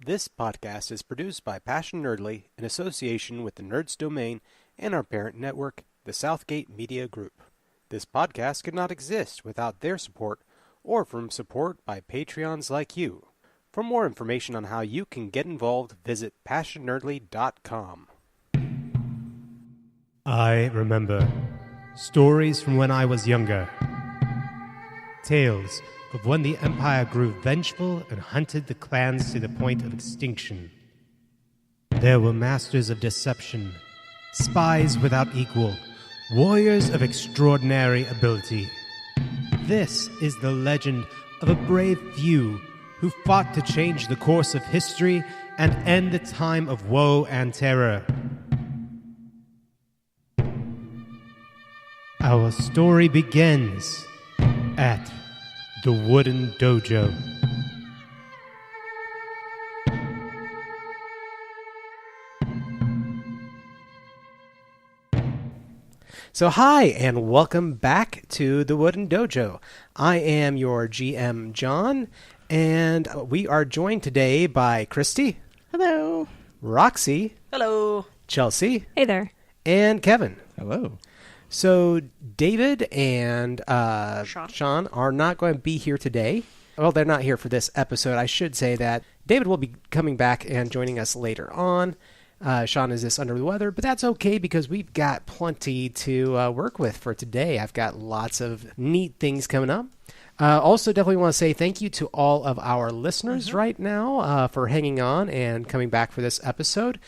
This podcast is produced by Passion Nerdly in association with the Nerds Domain and our parent network, the Southgate Media Group. This podcast could not exist without their support or from support by Patreons like you. For more information on how you can get involved, visit PassionNerdly.com. I remember stories from when I was younger. Tales of when the Empire grew vengeful and hunted the clans to the point of extinction. There were masters of deception, spies without equal, warriors of extraordinary ability. This is the legend of a brave few who fought to change the course of history and end the time of woe and terror. Our story begins at the Wooden Dojo. So hi, and welcome back to the Wooden Dojo. I am your GM, John, and we are joined today by Cristi. Hello. Roxy. Hello. Chelsey. Hey there. And Kevin. Hello. So David and Sean are not going to be here today. Well, they're not here for this episode. I should say that David will be coming back and joining us later on. Sean is just under the weather, but that's okay because we've got plenty to work with for today. I've got lots of neat things coming up. Also, definitely want to say thank you to all of our listeners right now for hanging on and coming back for this episode.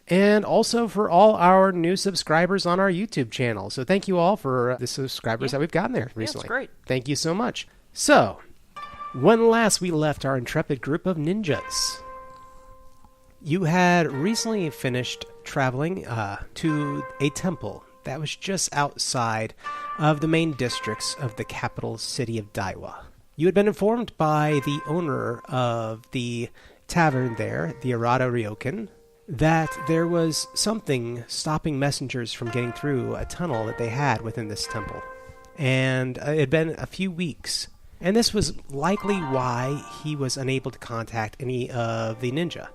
And also for all our new subscribers on our YouTube channel. So thank you all for the subscribers that we've gotten there recently. That's great. Thank you so much. So, when last we left our intrepid group of ninjas, you had recently finished traveling to a temple that was just outside of the main districts of the capital city of Daiwa. You had been informed by the owner of the tavern there, the Arata Ryokan, that there was something stopping messengers from getting through a tunnel that they had within this temple. And it had been a few weeks. And this was likely why he was unable to contact any of the ninja.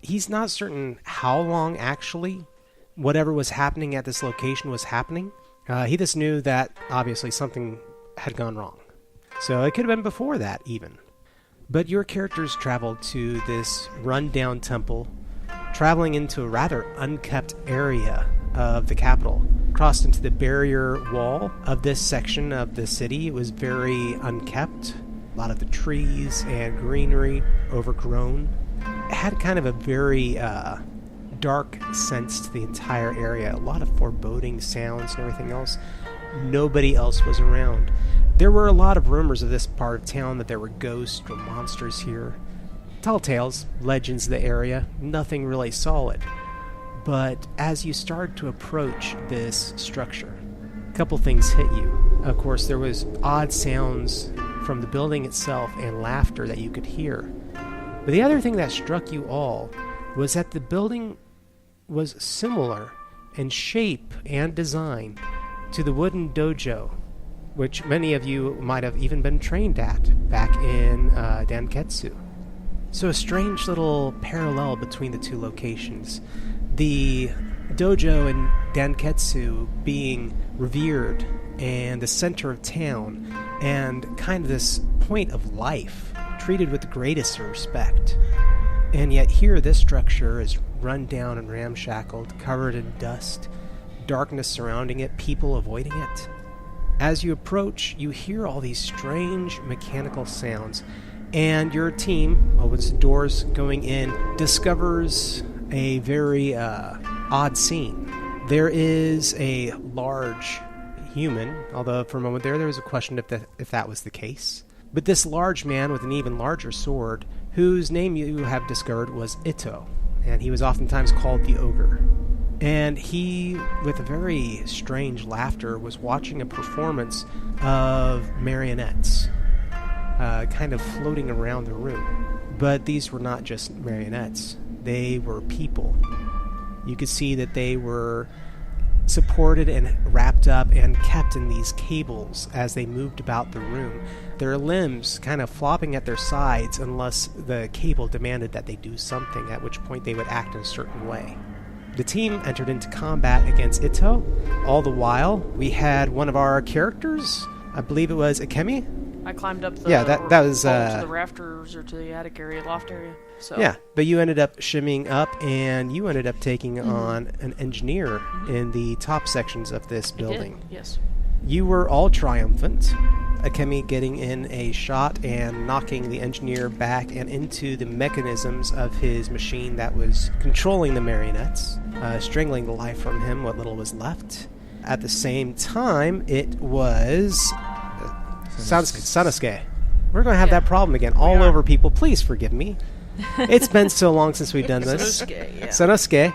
He's not certain how long, actually, whatever was happening at this location was happening. He just knew that, obviously, something had gone wrong. So it could have been before that, even. But your characters traveled to this run-down temple, traveling into a rather unkept area of the capital. Crossed into the barrier wall of this section of the city. It was very unkept. A lot of the trees and greenery overgrown. It had kind of a very dark sense to the entire area. A lot of foreboding sounds and everything else. Nobody else was around. There were a lot of rumors of this part of town that there were ghosts or monsters here. Tall tales, legends of the area, nothing really solid. But as you started to approach this structure, a couple things hit you. Of course, there was odd sounds from the building itself and laughter that you could hear. But the other thing that struck you all was that the building was similar in shape and design to the Wooden Dojo, which many of you might have even been trained at back in Danketsu. So a strange little parallel between the two locations. The dojo in Danketsu being revered and the center of town and kind of this point of life, treated with the greatest respect. And yet here this structure is run down and ramshackled, covered in dust, darkness surrounding it, people avoiding it. As you approach, you hear all these strange mechanical sounds. And your team, opens the doors going in, discovers a very odd scene. There is a large human, although for a moment there was a question if that was the case. But this large man with an even larger sword, whose name you have discovered was Ito, and he was oftentimes called the Ogre. And he, with a very strange laughter, was watching a performance of marionettes. Kind of floating around the room. But these were not just marionettes. They were people. You could see that they were supported and wrapped up and kept in these cables as they moved about the room, their limbs kind of flopping at their sides unless the cable demanded that they do something, at which point they would act in a certain way. The team entered into combat against Ito. All the while, we had one of our characters, I believe it was Akemi. I climbed up the that was to the rafters or to the attic area, loft area. So. Yeah, but you ended up shimmying up, and you ended up taking on an engineer in the top sections of this building. I did, yes. You were all triumphant. Akemi getting in a shot and knocking the engineer back and into the mechanisms of his machine that was controlling the marionettes, strangling the life from him, what little was left. At the same time, it was Sannosuke. We're going to have that problem again. All over, people. Please forgive me. It's been so long since we've done this. Sannosuke,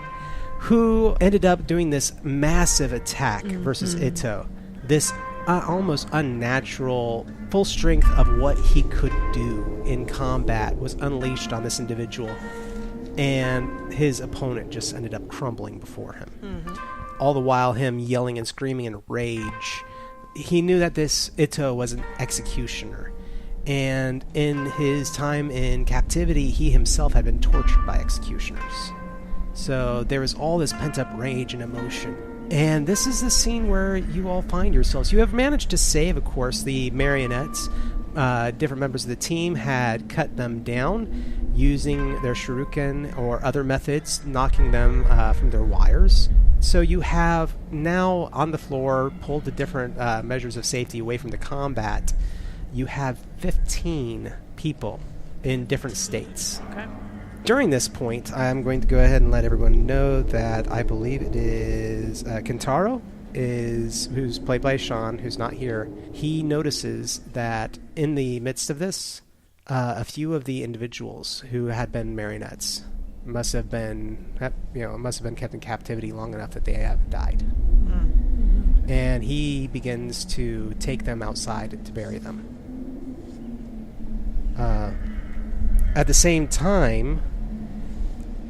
who ended up doing this massive attack versus Ito. This almost unnatural full strength of what he could do in combat was unleashed on this individual, and his opponent just ended up crumbling before him. All the while him yelling and screaming in rage. He knew that this Ito was an executioner, and in his time in captivity he himself had been tortured by executioners. So there was all this pent-up rage and emotion. And this is the scene where you all find yourselves. You have managed to save, of course, the marionettes. Different members of the team had cut them down using their shuriken or other methods, knocking them from their wires. So you have now on the floor pulled the different measures of safety away from the combat. You have 15 people in different states. Okay. During this point, I'm going to go ahead and let everyone know that I believe it is Kentaro, who's played by Sean, who's not here. He notices that in the midst of this, a few of the individuals who had been marionettes must have been kept in captivity long enough that they have died. And he begins to take them outside to bury them. At the same time,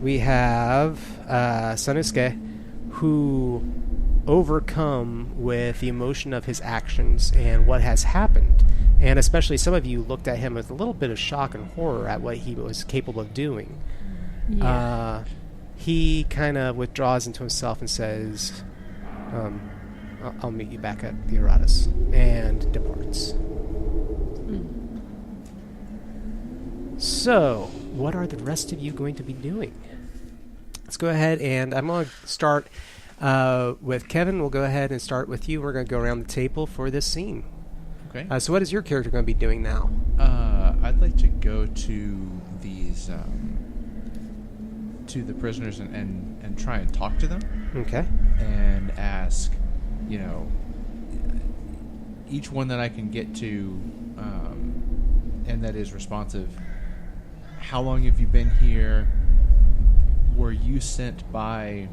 we have Sannosuke, who, overcome with the emotion of his actions and what has happened, and especially some of you looked at him with a little bit of shock and horror at what he was capable of doing. Yeah. He kind of withdraws into himself and says, I'll meet you back at the Aradas, and departs. So, what are the rest of you going to be doing? Let's go ahead, and I'm going to start with Kevin. We'll go ahead and start with you. We're going to go around the table for this scene. Okay. So what is your character going to be doing now? I'd like to go to these, to the prisoners and try and talk to them. Okay. And ask, each one that I can get to, and that is responsive, how long have you been here? Were you sent by,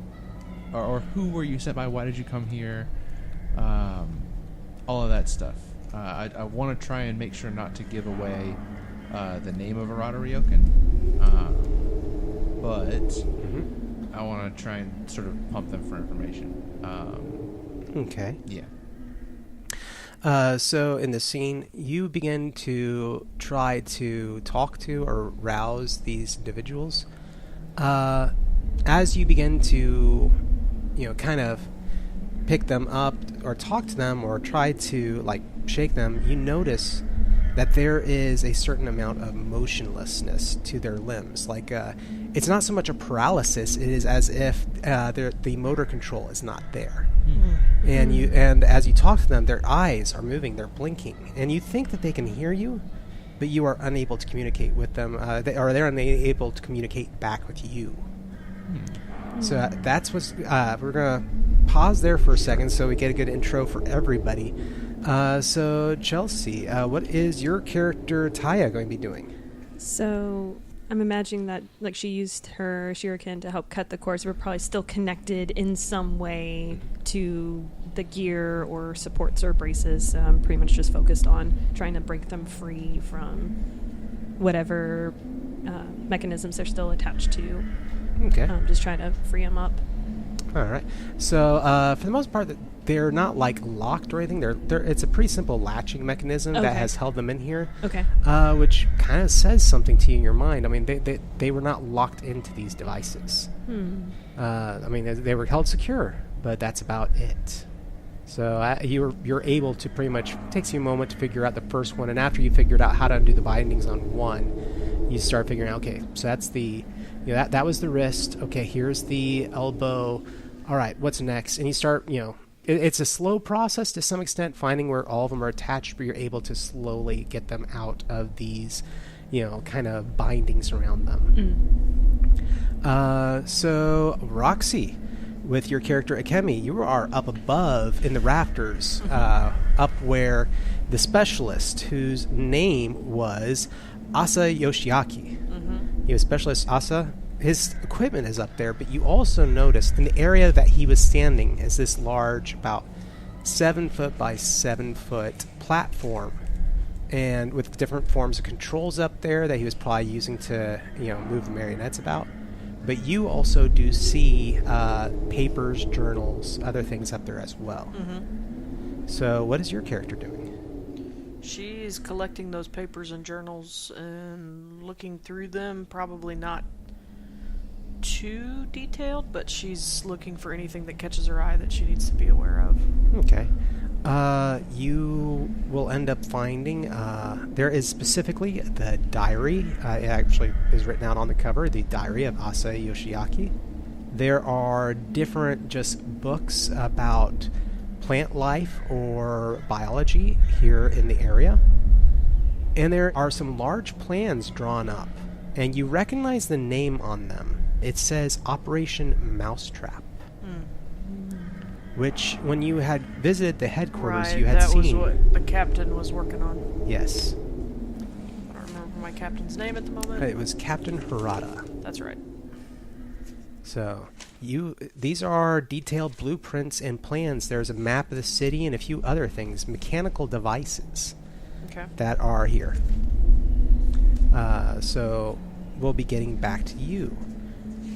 or who were you sent by? Why did you come here? All of that stuff. I want to try and make sure not to give away the name of Arata Ryokan, but I want to try and sort of pump them for information. Okay. Yeah. So in the scene, you begin to try to talk to or rouse these individuals. As you begin to, kind of pick them up or talk to them or try to, shake them, you notice that there is a certain amount of motionlessness to their limbs. It's not so much a paralysis, it is as if the motor control is not there. And as you talk to them, their eyes are moving, they're blinking, and you think that they can hear you, but you are unable to communicate with them, they're unable to communicate back with you. So that's what's... we're going to pause there for a second so we get a good intro for everybody. So, Chelsey, what is your character, Taya, going to be doing? So, I'm imagining that, she used her shuriken to help cut the cords. We're probably still connected in some way to the gear or supports or braces. So I'm pretty much just focused on trying to break them free from whatever mechanisms they're still attached to. Okay. Just trying to free them up. All right. So for the most part, they're not like locked or anything. It's a pretty simple latching mechanism that has held them in here. Okay. Which kind of says something to you in your mind. I mean, they were not locked into these devices. I mean, they were held secure, but that's about it. So you're able to pretty much, takes you a moment to figure out the first one, and after you figured out how to undo the bindings on one, you start figuring out, okay, so that's the, that was the wrist, okay, here's the elbow, all right, what's next? And you start, it's a slow process to some extent, finding where all of them are attached, but you're able to slowly get them out of these, kind of bindings around them. So, Roxy, with your character Akemi, you are up above in the rafters, up where the specialist, whose name was Asa Yoshiaki. He was Specialist Asa. His equipment is up there, but you also notice in the area that he was standing is this large, about 7 foot by 7 foot platform, and with different forms of controls up there that he was probably using to, move the marionettes about. But you also do see papers, journals, other things up there as well. So what is your character doing? She's collecting those papers and journals and looking through them. Probably not too detailed, but she's looking for anything that catches her eye that she needs to be aware of. Okay. You will end up finding, there is specifically the diary, it actually is written out on the cover, the diary of Asa Yoshiaki. There are different just books about plant life or biology here in the area. And there are some large plans drawn up, and you recognize the name on them. It says Operation Mousetrap. Which, when you had visited the headquarters, you had seen. That was what the captain was working on. Yes. I don't remember my captain's name at the moment. It was Captain Harada. That's right. So, these are detailed blueprints and plans. There's a map of the city and a few other things, mechanical devices that are here. So, we'll be getting back to you.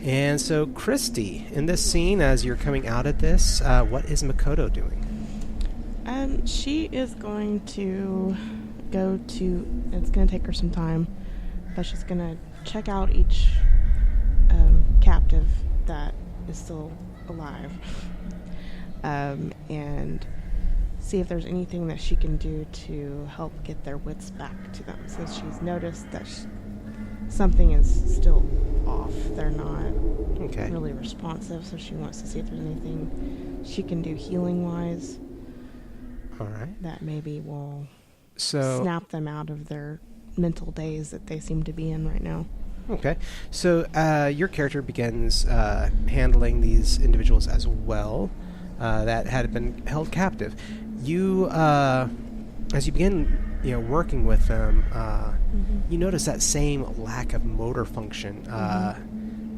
And so, Cristi, in this scene, as you're coming out of this, what is Makoto doing? She is going to go to... It's going to take her some time, but she's going to check out each captive that is still alive, and see if there's anything that she can do to help get their wits back to them, since she's noticed that something is still off. They're not really responsive, so she wants to see if there's anything she can do healing-wise. All right. That maybe will snap them out of their mental daze that they seem to be in right now. Okay. So your character begins handling these individuals as well that had been held captive. You, as you begin working with them, you notice that same lack of motor function,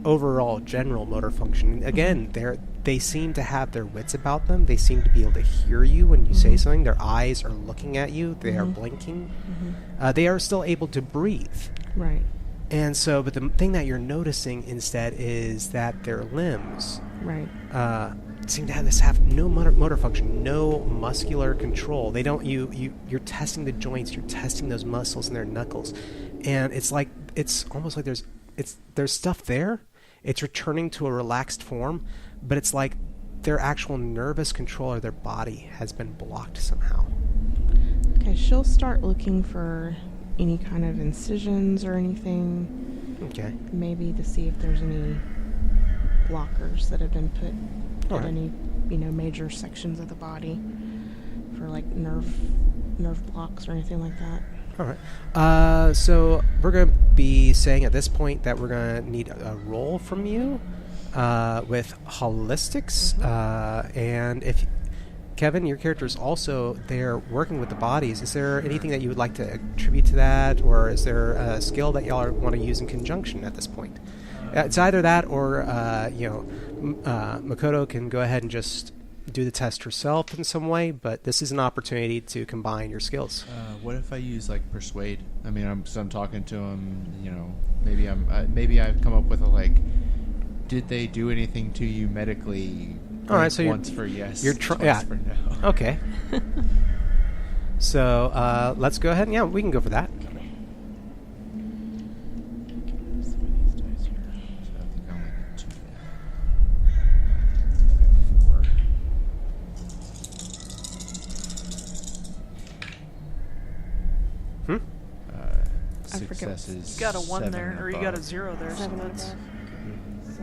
overall general motor function. Again, they seem to have their wits about them. They seem to be able to hear you when you say something. Their eyes are looking at you. They are blinking. They are still able to breathe. Right. And so, but the thing that you're noticing instead is that their limbs seem to have no motor function, no muscular control. They don't. You're testing the joints. You're testing those muscles in their knuckles, and it's almost like there's stuff there. It's returning to a relaxed form, but it's like their actual nervous control of their body has been blocked somehow. Okay, she'll start looking for any kind of incisions or anything. Okay. Maybe to see if there's any blockers that have been put at any, major sections of the body for like nerve blocks or anything like that. All right. So we're going to be saying at this point that we're going to need a roll from you with holistics. And if Kevin, your character is also there working with the bodies, is there anything that you would like to attribute to that, or is there a skill that y'all want to use in conjunction at this point? It's either that or, Makoto can go ahead and just do the test herself in some way, but this is an opportunity to combine your skills. What if I use like persuade? I mean, I'm talking to him. Maybe I've come up with a Did they do anything to you medically? All right, so once for yes, twice yeah. For no. Okay. So let's go ahead and we can go for that. So I think I only need 2 now. 4. Successes. You got a 1 7 there, and or you above. got a 0 there. So 7 that's above. So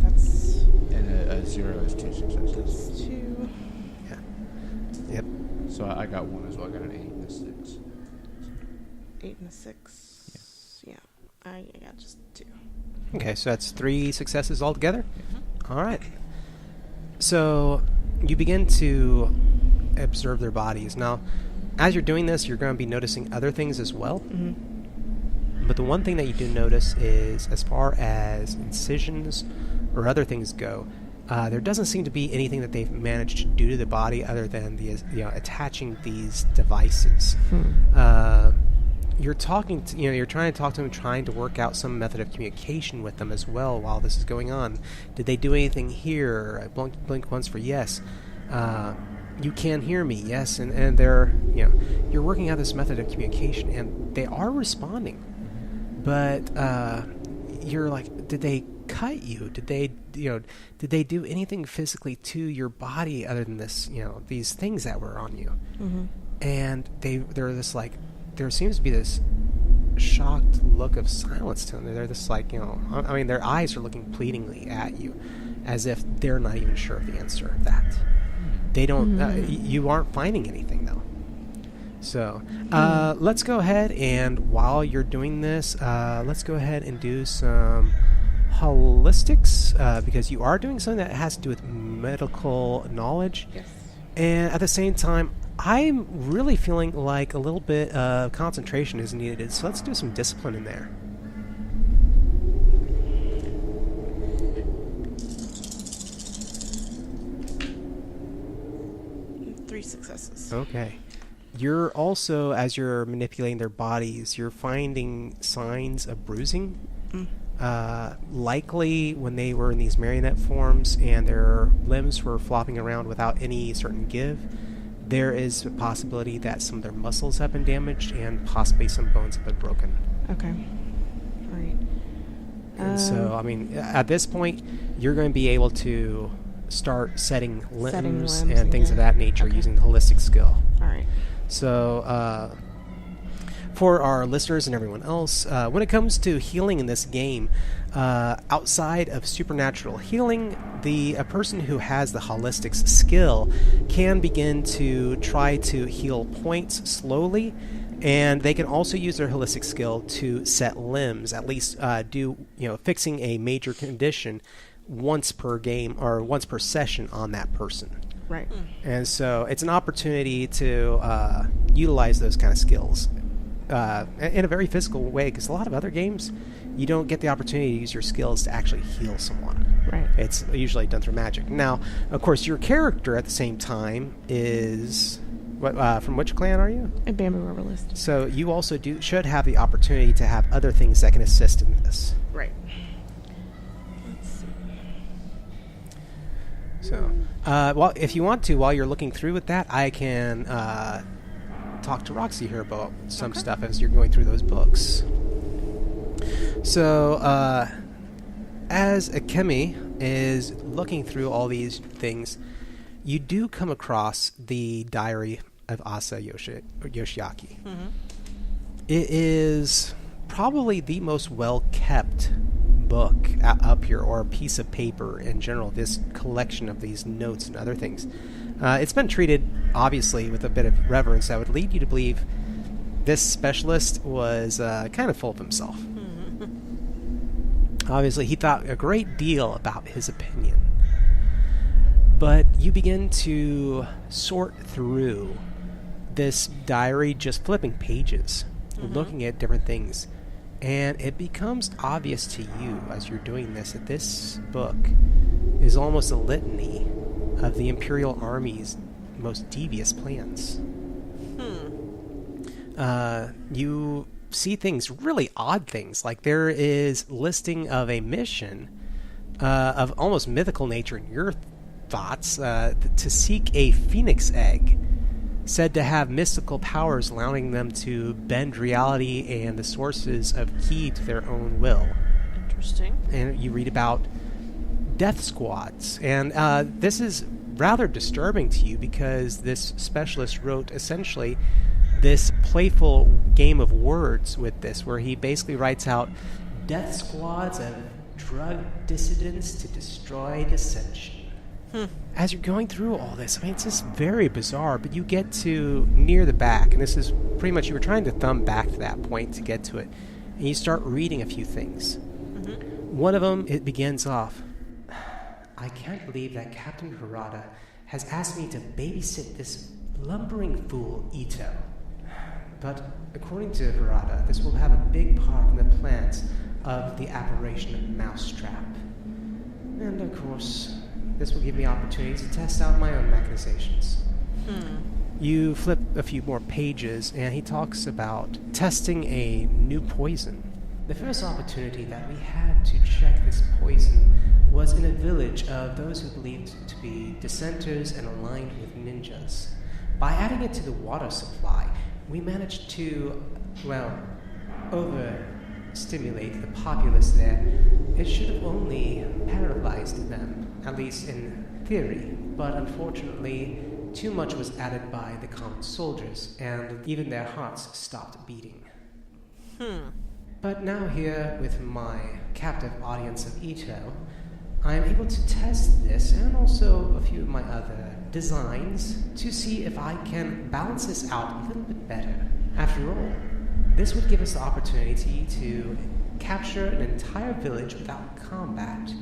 that's And a 0 is 2 successes. 2. Yeah. Yep. So I got 1 as well. I got an 8 and a 6. 8 and a 6. Yeah. I got just 2. Okay, so that's 3 successes altogether? All right. So you begin to observe their bodies. Now, as you're doing this, you're going to be noticing other things as well. Mm-hmm. But the one thing that you do notice is, as far as incisions or other things go, there doesn't seem to be anything that they've managed to do to the body other than attaching these devices. You're talking to, you're trying to talk to them, trying to work out some method of communication with them as well while this is going on. Did they do anything here? I blink once for yes. You can hear me, yes, and they're, you're working out this method of communication, and they are responding. But you're like, did they cut you? Did they do anything physically to your body other than this, these things that were on you? Mm-hmm. And they're this like, there seems to be this shocked look of silence to them. They're this like, I mean, their eyes are looking pleadingly at you, as if they're not even sure of the answer of that. They don't. You aren't finding anything though. So let's go ahead and while you're doing this, let's go ahead and do some holistics because you are doing something that has to do with medical knowledge. Yes. And at the same time, I'm really feeling like a little bit of concentration is needed. So let's do some discipline in there. Three successes. Okay. You're also, as you're manipulating their bodies, you're finding signs of bruising. Likely when they were in these marionette forms and their limbs were flopping around without any certain give, there is a possibility that some of their muscles have been damaged and possibly some bones have been broken. Okay. All right. And so, I mean, at this point, you're going to be able to start setting limbs and things of that nature using the holistic skill. All right. So, for our listeners and everyone else, when it comes to healing in this game, outside of supernatural healing, a person who has the holistics skill can begin to try to heal points slowly, and they can also use their holistic skill to set limbs, at least fixing a major condition once per game or once per session on that person. Right. And so it's an opportunity to utilize those kind of skills in a very physical way, because a lot of other games, you don't get the opportunity to use your skills to actually heal someone. Right. It's usually done through magic. Now, of course, your character at the same time is... from which clan are you? A bamboo herbalist. So you also should have the opportunity to have other things that can assist in this. Right. Let's see. So, well, if you want to, while you're looking through with that, I can talk to Roxy here about some stuff as you're going through those books. So, as Akemi is looking through all these things, you do come across the diary of Asa Yoshiaki. Mm-hmm. It is probably the most well-kept book up here, or a piece of paper in general, this collection of these notes and other things. It's been treated, obviously, with a bit of reverence that would lead you to believe this specialist was kind of full of himself. Mm-hmm. Obviously, he thought a great deal about his opinion. But you begin to sort through this diary, just flipping pages, looking at different things. And it becomes obvious to you as you're doing this that this book is almost a litany of the Imperial Army's most devious plans. You see things, really odd things, like there is listing of a mission of almost mythical nature in your thoughts, to seek a phoenix egg, said to have mystical powers allowing them to bend reality and the sources of ki to their own will. Interesting. And you read about death squads. And this is rather disturbing to you because this specialist wrote essentially this playful game of words with this, where he basically writes out death squads of drug dissidents to destroy dissension. As you're going through all this, I mean, it's just very bizarre, but you get to near the back, and this is pretty much, you were trying to thumb back to that point to get to it, and you start reading a few things. One of them, it begins off, I can't believe that Captain Harada has asked me to babysit this lumbering fool, Ito. But according to Harada, this will have a big part in the plans of the apparition of Mousetrap. And of course, this will give me opportunity to test out my own mechanizations. You flip a few more pages, and he talks about testing a new poison. The first opportunity that we had to check this poison was in a village of those who believed to be dissenters and aligned with ninjas. By adding it to the water supply, we managed to, overstimulate the populace there. It should have only paralyzed them, at least in theory, but unfortunately, too much was added by the common soldiers, and even their hearts stopped beating. But now here, with my captive audience of Ito, I am able to test this, and also a few of my other designs, to see if I can balance this out a little bit better. After all, this would give us the opportunity to capture an entire village without combat,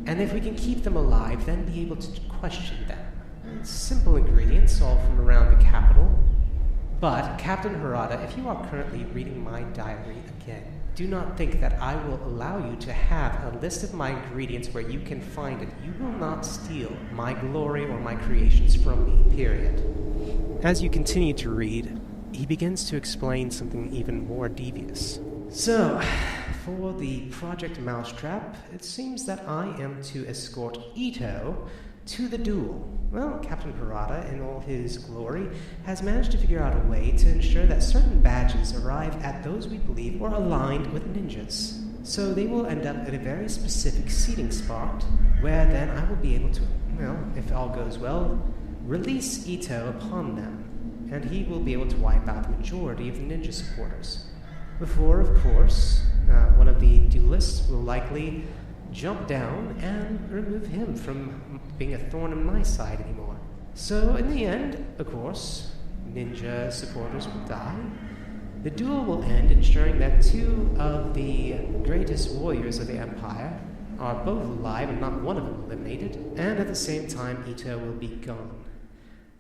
and if we can keep them alive, then be able to question them. Simple ingredients, all from around the capital. But, Captain Harada, if you are currently reading my diary again, do not think that I will allow you to have a list of my ingredients where you can find it. You will not steal my glory or my creations from me, period. As you continue to read, he begins to explain something even more devious. So, for the Project Mousetrap, it seems that I am to escort Ito to the duel. Well, Captain Harada, in all his glory, has managed to figure out a way to ensure that certain badges arrive at those we believe were aligned with ninjas. So they will end up at a very specific seating spot, where then I will be able to, if all goes well, release Ito upon them, and he will be able to wipe out the majority of the ninja supporters. Before, of course, one of the duelists will likely jump down and remove him from being a thorn in my side anymore. So, in the end, of course, ninja supporters will die. The duel will end, ensuring that two of the greatest warriors of the Empire are both alive and not one of them eliminated, and at the same time, Ito will be gone.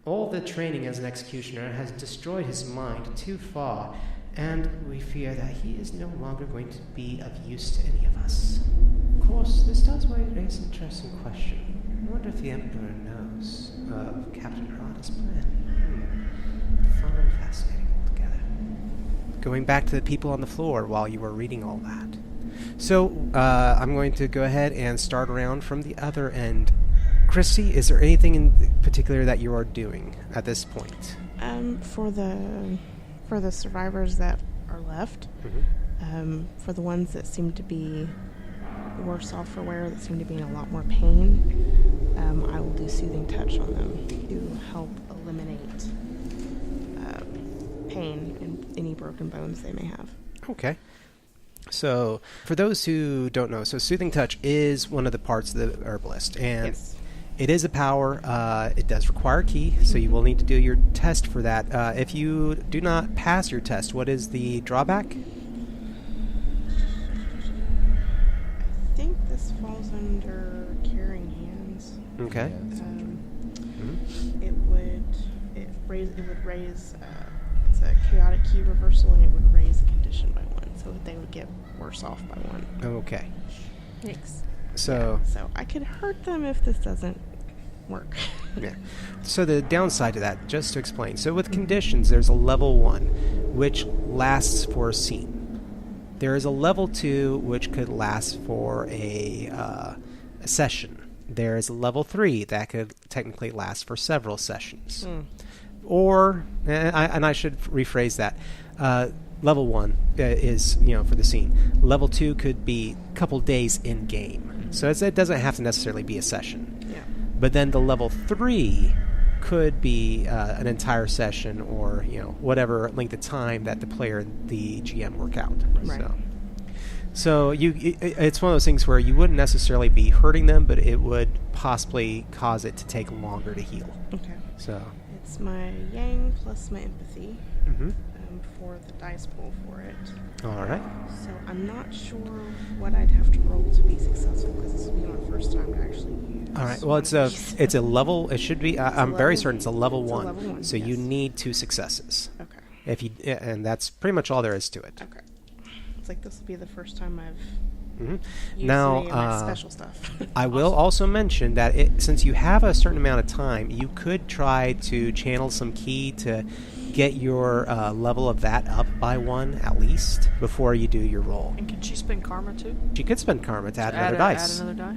All the training as an executioner has destroyed his mind too far, and we fear that he is no longer going to be of use to any of us. Of course, this does raise an interesting question. I wonder if the Emperor knows of Captain Harada's plan. Fun and fascinating altogether. Going back to the people on the floor while you were reading all that. So, I'm going to go ahead and start around from the other end. Cristi, is there anything in particular that you are doing at this point? For the survivors that are left, for the ones that seem to be worse off for wear, that seem to be in a lot more pain, I will do soothing touch on them to help eliminate pain and any broken bones they may have. Okay. So, for those who don't know, so soothing touch is one of the parts of the herbalist, and Yes. it is a power. It does require ki, so you will need to do your test for that. If you do not pass your test, what is the drawback? I think this falls under Caring Hands. Okay. It would raise it's a chaotic key reversal, and it would raise the condition by 1, so they would get worse off by 1. Okay. Thanks. So, So I could hurt them if this doesn't work. yeah. So the downside to that, just to explain. So with conditions, there's a level 1, which lasts for a scene. There is a level 2, which could last for a session. There is a level 3 that could technically last for several sessions. Or, and I should rephrase that, level 1 is, for the scene. Level 2 could be a couple days in-game. So it doesn't have to necessarily be a session. Yeah. But then the level 3 could be an entire session or, whatever length of time that the player and the GM work out. Right. So it's one of those things where you wouldn't necessarily be hurting them, but it would possibly cause it to take longer to heal. Okay. So It's my yang plus my empathy for the dice pool for it. All right. So I'm not sure what I'd have to roll to be successful because this will be my first time to actually use. All right. Well, it's a level. It should be. I'm very certain it's a level it's 1. A level 1. So you need 2 successes. Okay. And that's pretty much all there is to it. Okay. It's like this will be the first time I've used Now, any of my special stuff. I will also mention that since you have a certain amount of time, you could try to channel some ki to get your level of that up by 1 at least before you do your roll. And can she spend karma too? She could spend karma to add another dice. Add another die?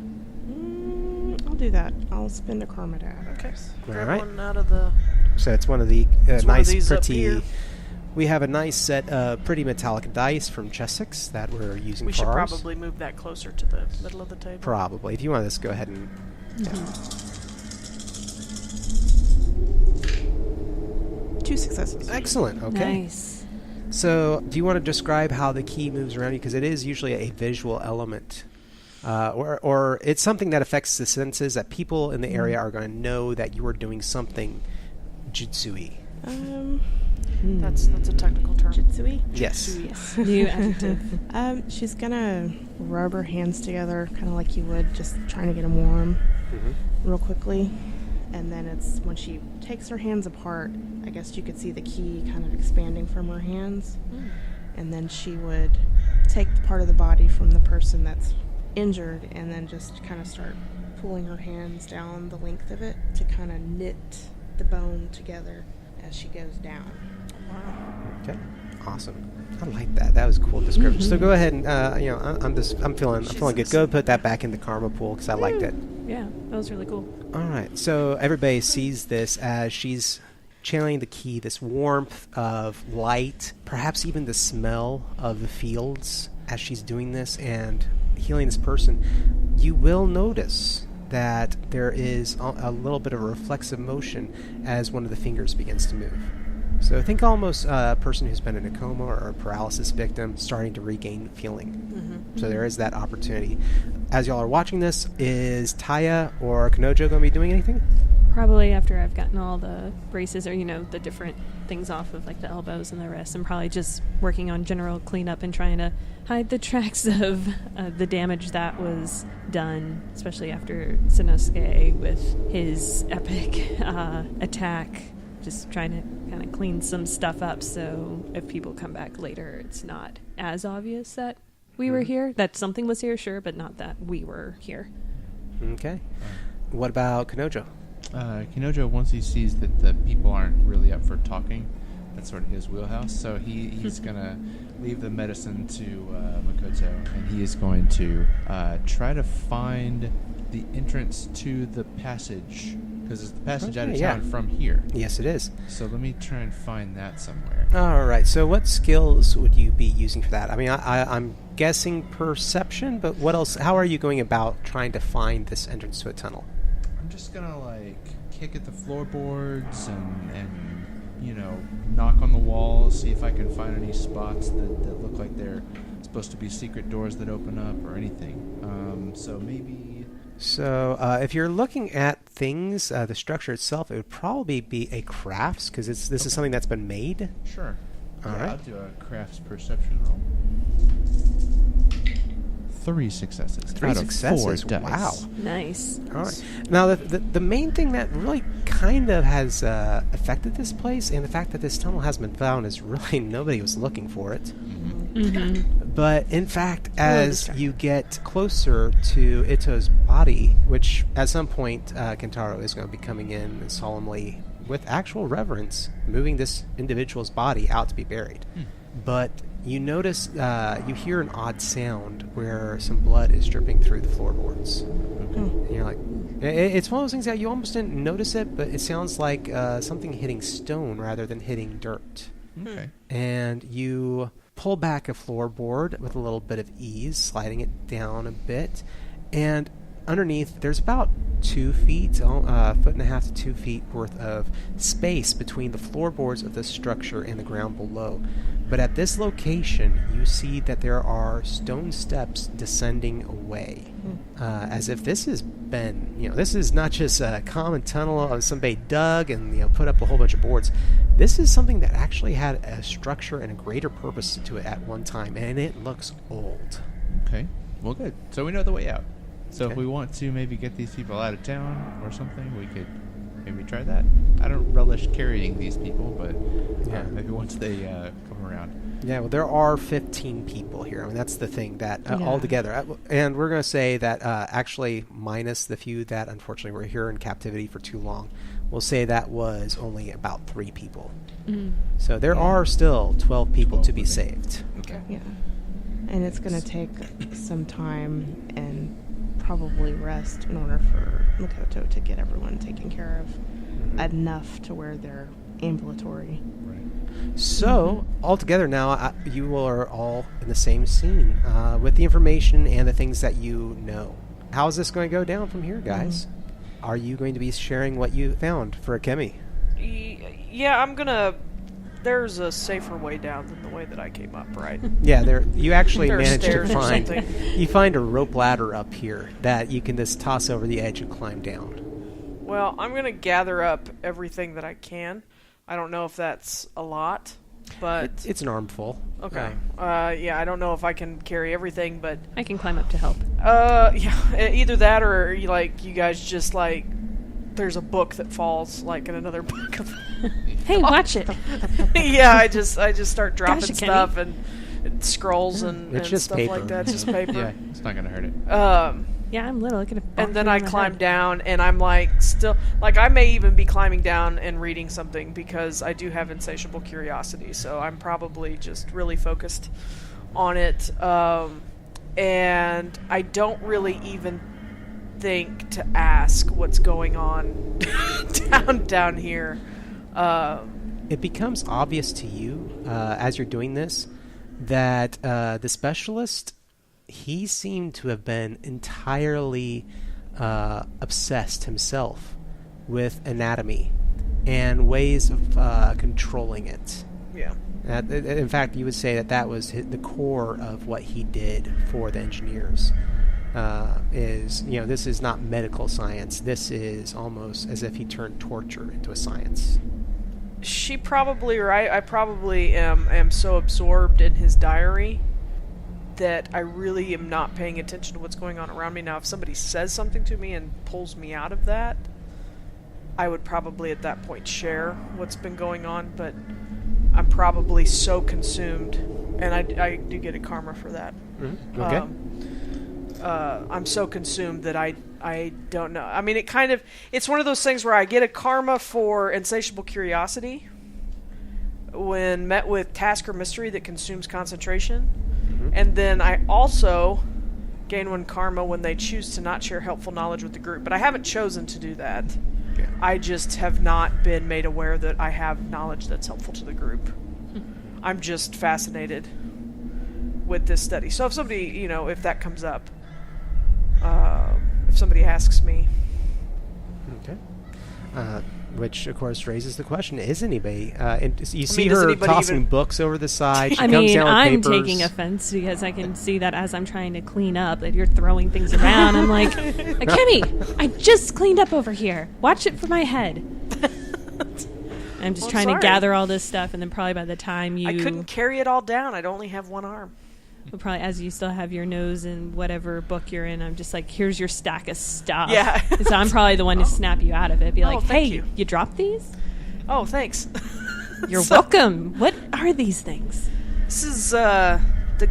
I'll do that. I'll spend a karma to add. Okay. All Grab right. one out of the... So it's one of the It's one of nice, these up pretty. here. We have a nice set of pretty metallic dice from Chessex that we're using We for should ours. probably move that closer to the middle of the table. Probably. If you want to just go ahead and. Two successes. Excellent. Okay. Nice. So, do you want to describe how the key moves around you? Because it is usually a visual element. Or it's something that affects the senses that people in the area are going to know that you are doing something jutsu-y. That's a technical term. Jitsui? Yes. Yes. New adjective. She's gonna rub her hands together, kind of like you would, just trying to get them warm, real quickly. And then it's when she takes her hands apart, I guess you could see the key kind of expanding from her hands. And then she would take the part of the body from the person that's injured and then just kind of start pulling her hands down the length of it to kind of knit the bone together as she goes down. Okay. Awesome. I like that. That was a cool description. So go ahead and I'm feeling good. Go put that back in the karma pool because I liked it. Yeah, that was really cool. All right. So everybody sees this as she's channeling the key, this warmth of light, perhaps even the smell of the fields as she's doing this and healing this person. You will notice that there is a little bit of a reflexive motion as one of the fingers begins to move. So think almost a person who's been in a coma or a paralysis victim starting to regain feeling. So there is that opportunity. As y'all are watching this, is Taya or Kinnojo going to be doing anything? Probably after I've gotten all the braces or, the different things off of like the elbows and the wrists. I'm probably just working on general cleanup and trying to hide the tracks of the damage that was done, especially after Sannosuke with his epic attack. Just trying to kind of clean some stuff up so if people come back later, it's not as obvious that we were here. That something was here, sure, but not that we were here. Okay. What about Kinnojo? Kinnojo, once he sees that the people aren't really up for talking, that's sort of his wheelhouse, so he's going to leave the medicine to Makoto, and he is going to try to find the entrance to the passage, because it's the passage out of town from here. Yes, it is. So let me try and find that somewhere. All right. So what skills would you be using for that? I mean, I'm guessing perception, but what else? How are you going about trying to find this entrance to a tunnel? I'm just going to, kick at the floorboards and knock on the walls, see if I can find any spots that look like they're supposed to be secret doors that open up or anything. So maybe... So if you're looking at things, the structure itself, it would probably be a crafts, because this is something that's been made. Sure. All yeah, right. I'll do a crafts perception roll. 3 successes. 3 out of successes. 4 dice. Wow. Nice. All right. Now, the main thing that really kind of has affected this place, and the fact that this tunnel hasn't been found, is really nobody was looking for it. But in fact, as you get closer to Ito's body, which at some point Kentaro is going to be coming in and solemnly, with actual reverence, moving this individual's body out to be buried. But you notice, you hear an odd sound where some blood is dripping through the floorboards. It's one of those things that you almost didn't notice it, but it sounds like something hitting stone rather than hitting dirt. Okay. And you pull back a floorboard with a little bit of ease, sliding it down a bit, and underneath there's about 2 feet, a foot and a half to 2 feet worth of space between the floorboards of the structure and the ground below. But at this location, you see that there are stone steps descending away, as if this has been, this is not just a common tunnel somebody dug and put up a whole bunch of boards. This is something that actually had a structure and a greater purpose to it at one time, and it looks old. Okay. Well, good. So we know the way out. So Okay. if we want to maybe get these people out of town or something, we could maybe try that. I don't relish carrying these people, but maybe once they come around. Yeah, well, there are 15 people here. I mean, that's the thing that Yeah. altogether, and we're going to say that actually minus the few that unfortunately were here in captivity for too long, we'll say that was only about 3 people. So there are still 12 people to be saved. Okay. Yeah. And it's going to take some time and probably rest in order for Makoto to get everyone taken care of enough to where they're ambulatory. Right. So, altogether now, you are all in the same scene with the information and the things that you know. How is this going to go down from here, guys? Are you going to be sharing what you found for Akemi? Yeah, I'm gonna... There's a safer way down than the way that I came up, right? Yeah, you actually There are managed to stairs or find... something. You find a rope ladder up here that you can just toss over the edge and climb down. Well, I'm gonna gather up everything that I can. I don't know if that's a lot, but... It's an armful. Okay. Yeah, I don't know if I can carry everything, but... I can climb up to help. Yeah, either that or, you guys just, there's a book that falls, in another book of... Hey, watch it. Yeah, I just start dropping Gosh, Akemi. stuff and scrolls and It's just stuff paper. like that. It's just paper. Yeah, it's not going to hurt it. Yeah, I'm little. I could have. And then I climb down, and I'm still I may even be climbing down and reading something because I do have insatiable curiosity. So I'm probably just really focused on it, and I don't really even think to ask what's going on down here. It becomes obvious to you as you're doing this that the specialist, he seemed to have been entirely obsessed himself with anatomy and ways of controlling it. Yeah. In fact, you would say that was the core of what he did for the engineers. This is not medical science. This is almost as if he turned torture into a science. She probably, or I probably am so absorbed in his diary that I really am not paying attention to what's going on around me. Now, if somebody says something to me and pulls me out of that, I would probably at that point share what's been going on, but I'm probably so consumed, and I do get a karma for that. Mm-hmm. Okay. I'm so consumed that I don't know. I mean, it's one of those things where I get a karma for insatiable curiosity when met with task or mystery that consumes concentration. And then I also gain 1 karma when they choose to not share helpful knowledge with the group. But I haven't chosen to do that. Okay. I just have not been made aware that I have knowledge that's helpful to the group. I'm just fascinated with this study. So if somebody, if that comes up, if somebody asks me... Okay. Which, of course, raises the question, is anybody... you see does her anybody tossing even- books over the side. She I comes mean, down with I'm papers. taking offense because I can see that as I'm trying to clean up, that you're throwing things around. I'm like, Akemi, I just cleaned up over here. Watch it for my head. I'm just trying to gather all this stuff, and then probably by the time you... I couldn't carry it all down. I'd only have 1 arm. Well, probably as you still have your nose in whatever book you're in, I'm just like, here's your stack of stuff. Yeah. So I'm probably the one to snap you out of it. Be like, thank hey, you. you dropped these? Oh, thanks. You're welcome. What are these things? This is the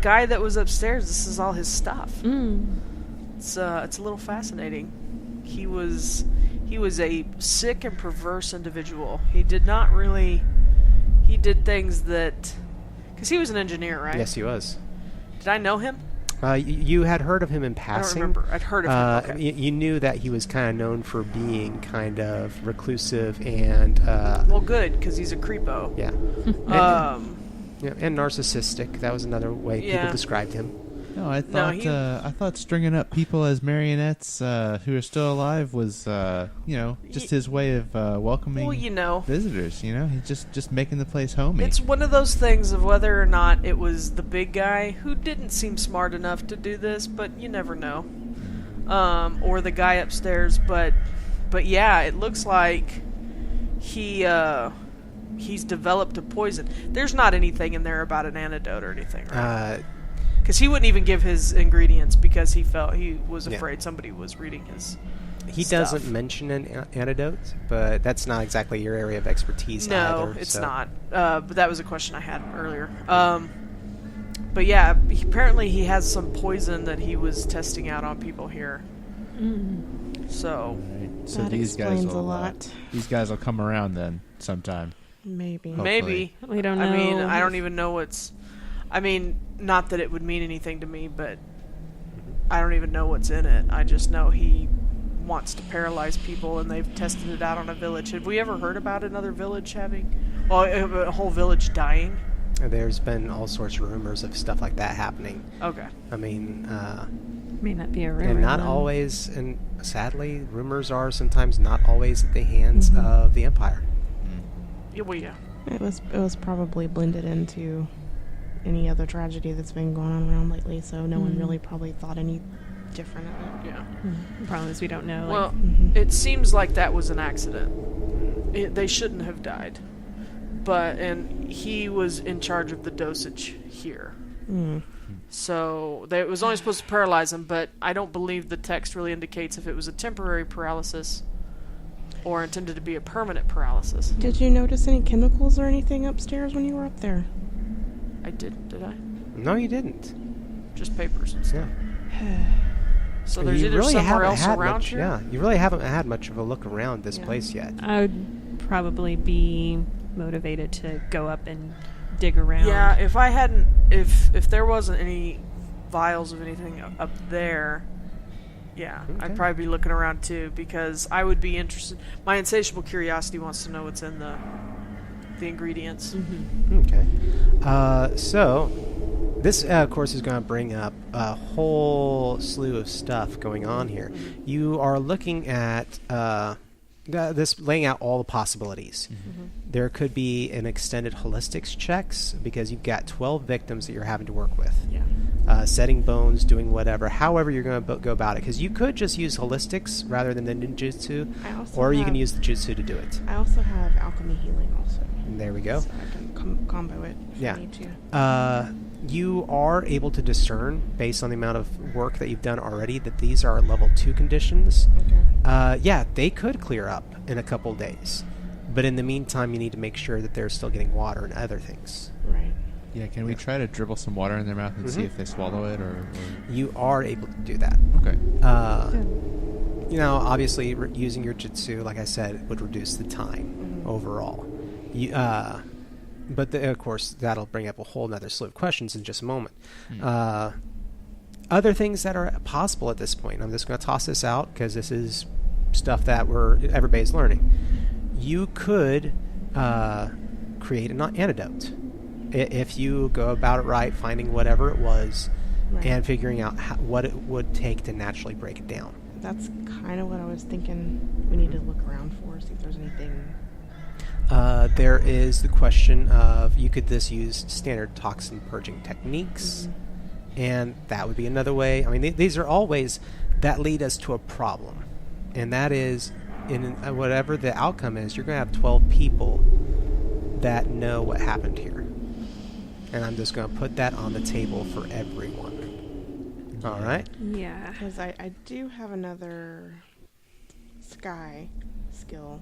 guy that was upstairs. This is all his stuff. It's a little fascinating. He was a sick and perverse individual. He did things that... Because he was an engineer, right? Yes, he was. Did I know him? You had heard of him in passing. I don't remember. I'd heard of him. Okay. You knew that he was kind of known for being kind of reclusive and... well, good, because he's a creepo. Yeah. And narcissistic. That was another way people described him. No, I thought stringing up people as marionettes who are still alive was, just his way of welcoming visitors. He's just making the place homey. It's one of those things of whether or not it was the big guy who didn't seem smart enough to do this, but you never know, or the guy upstairs. But yeah, it looks like he's developed a poison. There's not anything in there about an antidote or anything, right? Because he wouldn't even give his ingredients because he was afraid somebody was reading his He stuff. doesn't mention an antidote, but that's not exactly your area of expertise either. No, it's not. But that was a question I had earlier. But yeah, apparently he has some poison that he was testing out on people here. So, so that these explains guys a lot. These guys will come around then sometime. Maybe. Maybe. We don't know. I mean, I don't even know what's... I mean, not that it would mean anything to me, but I don't even know what's in it. I just know he wants to paralyze people, and they've tested it out on a village. Have we ever heard about another village a whole village dying? There's been all sorts of rumors of stuff like that happening. Okay. I mean... may not be a rumor. And not always, and sadly, rumors are sometimes not always at the hands of the Empire. Yeah, well, yeah. It was probably blended into any other tragedy that's been going on around lately, so no one really probably thought any different of it. Yeah. The problem is we don't know. Well, it seems like that was an accident. They shouldn't have died. And he was in charge of the dosage here. So it was only supposed to paralyze him, but I don't believe the text really indicates if it was a temporary paralysis or intended to be a permanent paralysis. Did you notice any chemicals or anything upstairs when you were up there? I didn't, did I? No, you didn't. Just papers and stuff. Yeah. So there's either somewhere else around here? Yeah, you really haven't had much of a look around this place yet. I would probably be motivated to go up and dig around. Yeah, if there wasn't any vials of anything up there, yeah, Okay. I'd probably be looking around too, because I would be interested. My insatiable curiosity wants to know what's in the ingredients. Okay. So, this, of course, is going to bring up a whole slew of stuff going on here. You are looking at this, laying out all the possibilities. There could be an extended holistics checks, because you've got 12 victims that you're having to work with. Yeah. Setting bones, doing whatever, however you're going to go about it. Because you could just use holistics rather than the ninjutsu, or you can use the jutsu to do it. I also have alchemy healing also. And there we go. So I can combo it if I need to. You are able to discern, based on the amount of work that you've done already, that these are level 2 conditions. Okay. Yeah, they could clear up in a couple days. But in the meantime, you need to make sure that they're still getting water and other things. Right. Yeah, can we try to dribble some water in their mouth and see if they swallow it, or... You are able to do that. Okay. Obviously, using your jutsu, like I said, would reduce the time overall. But of course, that'll bring up a whole nother slew of questions in just a moment. Other things that are possible at this point. I'm just going to toss this out because this is stuff that everybody's learning. You could create an antidote if you go about it right, finding whatever it was, and figuring out what it would take to naturally break it down. That's kind of what I was thinking. We need to look around for, see if there's anything. There is the question of, you could use standard toxin purging techniques, and that would be another way. I mean, these are all ways that lead us to a problem, and that is, in whatever the outcome is, you're going to have 12 people that know what happened here. And I'm just going to put that on the table for everyone. All right? Yeah. Because I do have another sky skill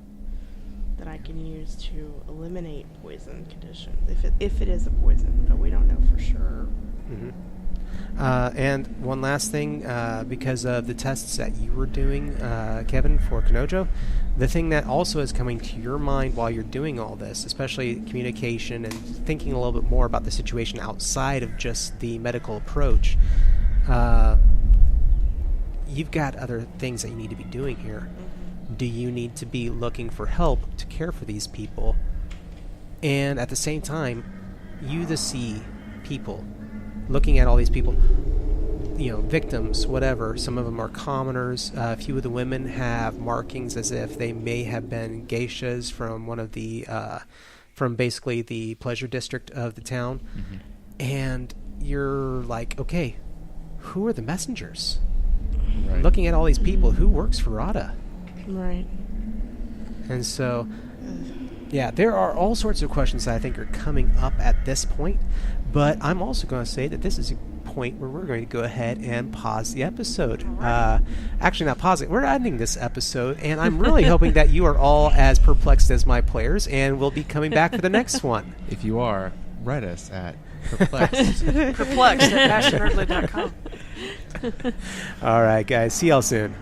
that I can use to eliminate poison conditions, if it is a poison, but we don't know for sure. And one last thing, because of the tests that you were doing, Kevin, for Kinnojo, the thing that also is coming to your mind while you're doing all this, especially communication and thinking a little bit more about the situation outside of just the medical approach, you've got other things that you need to be doing here. Do you need to be looking for help to care for these people? And at the same time, you the see people, looking at all these people, victims, whatever. Some of them are commoners. A few of the women have markings as if they may have been geishas from one of the, from basically the pleasure district of the town. Mm-hmm. And you're like, okay, who are the messengers? Right. Looking at all these people, who works for Rada? Right. And so, yeah, there are all sorts of questions that I think are coming up at this point. But I'm also going to say that this is a point where we're going to go ahead and pause the episode. Actually, not pause it. We're ending this episode, and I'm really hoping that you are all as perplexed as my players, and we'll be coming back for the next one. If you are, write us at perplexed. Perplexed at passionately.com. All right, guys. See y'all soon.